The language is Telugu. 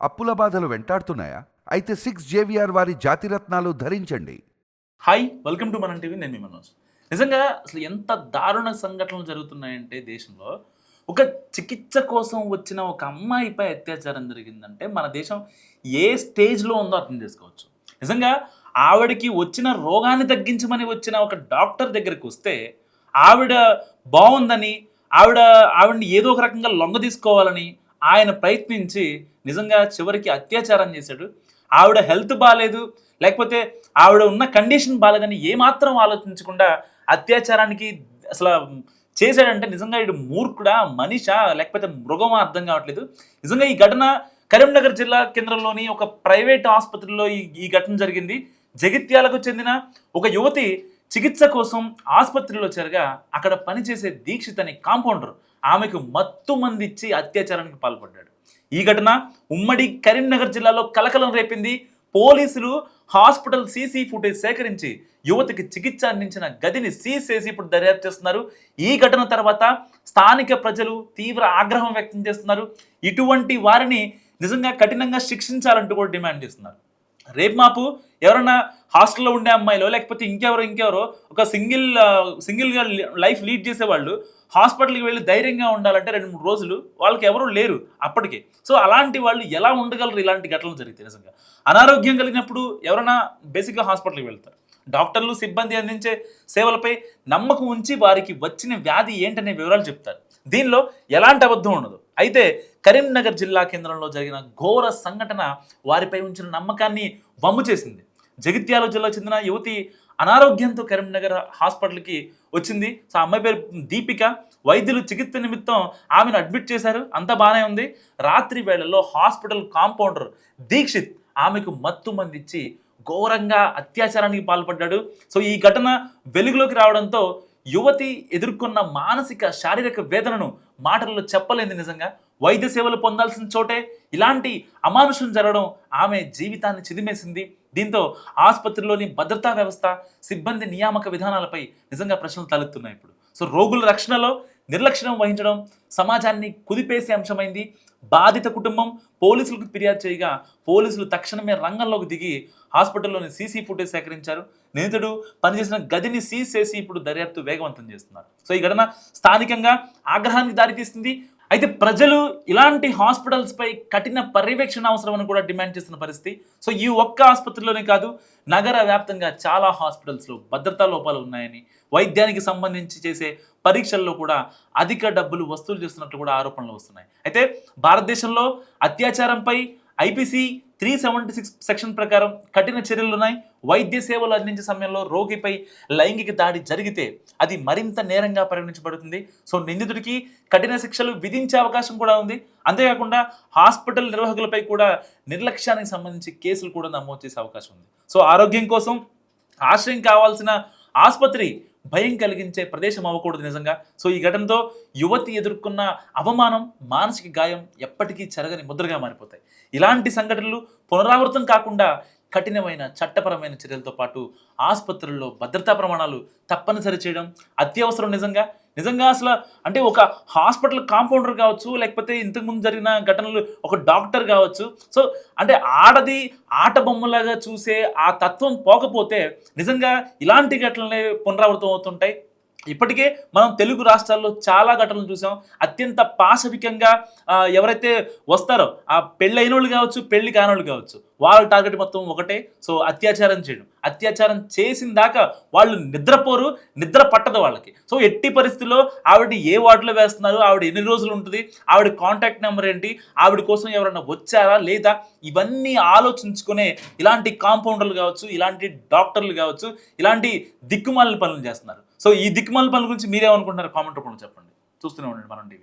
అప్పుల బాధలు వెంటాడుతున్నాయా? అయితే 6 జేవిఆర్ వారి జాతిరత్నాలు ధరించండి. హాయ్ వెల్కమ్ టు మనం టీవీ. నేను మీ మనోజ్. నిజంగా అసలు ఎంత దారుణ సంఘటనలు జరుగుతున్నాయంటే దేశంలో ఒక చికిత్స కోసం వచ్చిన ఒక అమ్మాయిపై అత్యాచారం జరిగిందంటే మన దేశం ఏ స్టేజ్లో ఉందో అర్థం చేసుకోవచ్చు. నిజంగా ఆవిడకి వచ్చిన రోగాన్ని తగ్గించమని వచ్చిన ఒక డాక్టర్ దగ్గరికి వస్తే ఆవిడ బాగుందని ఆవిడని ఏదో ఒక రకంగా లొంగ తీసుకోవాలని ఆయన ప్రయత్నించి నిజంగా చివరికి అత్యాచారం చేశాడు. ఆవిడ హెల్త్ బాగాలేదు, లేకపోతే ఆవిడ ఉన్న కండిషన్ బాగాలేదని ఏమాత్రం ఆలోచించకుండా అత్యాచారానికి అసలు చేశాడంటే నిజంగా ఇటు మూర్ఖుడా, మనిషా, లేకపోతే మృగమా అర్థం కావట్లేదు. నిజంగా ఈ ఘటన కరీంనగర్ జిల్లా కేంద్రంలోని ఒక ప్రైవేట్ ఆసుపత్రిలో ఈ ఘటన జరిగింది. జగిత్యాలకు చెందిన ఒక యువతి చికిత్స కోసం ఆసుపత్రిలో చేరగా అక్కడ పనిచేసే దీక్షిత్ అనే కాంపౌండర్ ఆమెకు మత్తు మందిచ్చి అత్యాచారానికి పాల్పడ్డాడు. ఈ ఘటన ఉమ్మడి కరీంనగర్ జిల్లాలో కలకలం రేపింది. పోలీసులు హాస్పిటల్ సీసీ ఫుటేజ్ సేకరించి యువతికి చికిత్స అందించిన గదిని సీజ్ చేసి ఇప్పుడు దర్యాప్తు చేస్తున్నారు. ఈ ఘటన తర్వాత స్థానిక ప్రజలు తీవ్ర ఆగ్రహం వ్యక్తం చేస్తున్నారు. ఇటువంటి వారిని నిజంగా కఠినంగా శిక్షించాలంటూ కూడా డిమాండ్ చేస్తున్నారు. రేపు మాపు ఎవరన్నా హాస్టల్లో ఉండే అమ్మాయిలో లేకపోతే ఇంకెవరో ఒక సింగిల్గా లైఫ్ లీడ్ చేసేవాళ్ళు హాస్పిటల్కి వెళ్ళి ధైర్యంగా ఉండాలంటే 2-3 రోజులు వాళ్ళకి ఎవరూ లేరు అప్పటికే. సో అలాంటి వాళ్ళు ఎలా ఉండగలరు? ఇలాంటి ఘటనలు జరిగితే నిజంగా అనారోగ్యం కలిగినప్పుడు ఎవరైనా బేసిక్గా హాస్పిటల్కి వెళ్తారు. డాక్టర్లు సిబ్బంది అందించే సేవలపై నమ్మకం ఉంచి వారికి వచ్చిన వ్యాధి ఏంటనే వివరాలు చెప్తారు. దీనిలో ఎలాంటి అబద్ధం ఉండదు. అయితే కరీంనగర్ జిల్లా కేంద్రంలో జరిగిన ఘోర సంఘటన వారిపై ఉంచిన నమ్మకాన్ని వమ్ము చేసింది. జగిత్యాల జిల్లాకు చెందిన యువతి అనారోగ్యంతో కరీంనగర్ హాస్పిటల్కి వచ్చింది. సో ఆ అమ్మాయి పేరు దీపిక. వైద్యులు చికిత్స నిమిత్తం ఆమెను అడ్మిట్ చేశారు. అంతా బాగానే ఉంది. రాత్రి వేళల్లో హాస్పిటల్ కాంపౌండర్ దీక్షిత్ ఆమెకు మత్తు మందిచ్చి ఘోరంగా అత్యాచారానికి పాల్పడ్డాడు. సో ఈ ఘటన వెలుగులోకి రావడంతో యువతి ఎదుర్కొన్న మానసిక శారీరక వేదనను మాటల్లో చెప్పలేంది. నిజంగా వైద్య సేవలు పొందాల్సిన చోటే ఇలాంటి అమానుషం జరగడం ఆమె జీవితాన్ని చిదిమేసింది. దీంతో ఆసుపత్రిలోని భద్రతా వ్యవస్థ, సిబ్బంది నియామక విధానాలపై నిజంగా ప్రశ్నలు తలెత్తున్నాయి ఇప్పుడు. సో రోగుల రక్షణలో నిర్లక్ష్యం వహించడం సమాజాన్ని కుదిపేసే అంశమైంది. బాధిత కుటుంబం పోలీసులకు ఫిర్యాదు చేయగా పోలీసులు తక్షణమే రంగంలోకి దిగి హాస్పిటల్లోని సీసీ ఫుటేజ్ సేకరించారు. నిందితుడు పనిచేసిన గదిని సీజ్ చేసి ఇప్పుడు దర్యాప్తు వేగవంతం చేస్తున్నారు. సో ఈ ఘటన స్థానికంగా ఆగ్రహానికి దారితీస్తుంది. అయితే ప్రజలు ఇలాంటి హాస్పిటల్స్పై కఠిన పర్యవేక్షణ అవసరమని కూడా డిమాండ్ చేస్తున్న పరిస్థితి. సో ఈ ఒక్క ఆసుపత్రిలోనే కాదు, నగర వ్యాప్తంగా చాలా హాస్పిటల్స్లో భద్రతా లోపాలు ఉన్నాయని, వైద్యానికి సంబంధించి చేసే పరీక్షల్లో కూడా అధిక డబ్బులు వసూలు చేస్తున్నట్లు కూడా ఆరోపణలు వస్తున్నాయి. అయితే భారతదేశంలో అత్యాచారంపై ఐపీసీ 376 సెక్షన్ ప్రకారం కఠిన చర్యలున్నాయి. వైద్య సేవలు అందించే సమయంలో రోగిపై లైంగిక దాడి జరిగితే అది మరింత నేరంగా పరిగణించబడుతుంది. సో నిందితుడికి కఠిన శిక్షలు విధించే అవకాశం కూడా ఉంది. అంతేకాకుండా హాస్పిటల్ నిర్వాహకులపై కూడా నిర్లక్ష్యానికి సంబంధించి కేసులు కూడా నమోదు చేసే అవకాశం ఉంది. సో ఆరోగ్యం కోసం ఆశ్రయం కావాల్సిన ఆసుపత్రి భయం కలిగించే ప్రదేశం అవ్వకూడదు నిజంగా. సో ఈ ఘటనతో యువతి ఎదుర్కొన్న అవమానం, మానసిక గాయం ఎప్పటికీ చెరగని ముద్రగా మారిపోతాయి. ఇలాంటి సంఘటనలు పునరావృతం కాకుండా కఠినమైన చట్టపరమైన చర్యలతో పాటు ఆసుపత్రుల్లో భద్రతా ప్రమాణాలు తప్పనిసరి చేయడం అత్యవసరం. నిజంగా అసలు అంటే ఒక హాస్పిటల్ కాంపౌండర్ కావచ్చు, లేకపోతే ఇంతకుముందు జరిగిన ఘటనలు ఒక డాక్టర్ కావచ్చు. సో అంటే ఆడది ఆట బొమ్మలాగా చూసే ఆ తత్వం పోకపోతే నిజంగా ఇలాంటి ఘటనలే పునరావృతం అవుతుంటాయి. ఇప్పటికే మనం తెలుగు రాష్ట్రాల్లో చాలా ఘటనలు చూసాం. అత్యంత పాశవికంగా ఎవరైతే వస్తారో ఆ పెళ్ళైన వాళ్ళు కావచ్చు, పెళ్లి కానోళ్ళు కావచ్చు, వాళ్ళ టార్గెట్ మొత్తం ఒకటే. సో అత్యాచారం చేయడం. అత్యాచారం చేసిన దాకా వాళ్ళు నిద్రపోరు, నిద్ర పట్టదు వాళ్ళకి. సో ఎట్టి పరిస్థితుల్లో ఆవిడ ఏ వార్డులో వేస్తున్నారు, ఆవిడ ఎన్ని రోజులు ఉంటుంది, ఆవిడ కాంటాక్ట్ నెంబర్ ఏంటి, ఆవిడ కోసం ఎవరైనా వచ్చారా లేదా, ఇవన్నీ ఆలోచించుకునే ఇలాంటి కాంపౌండర్లు కావచ్చు, ఇలాంటి డాక్టర్లు కావచ్చు, ఇలాంటి దిక్కుమాలిన పనులు చేస్తున్నారు. సో ఈ దిక్కుమాలిన పనుల గురించి మీరేమనుకుంటున్నారు? కామెంట్ రూపంలో చెప్పండి. చూస్తూనే ఉండండి మనం టీవీ.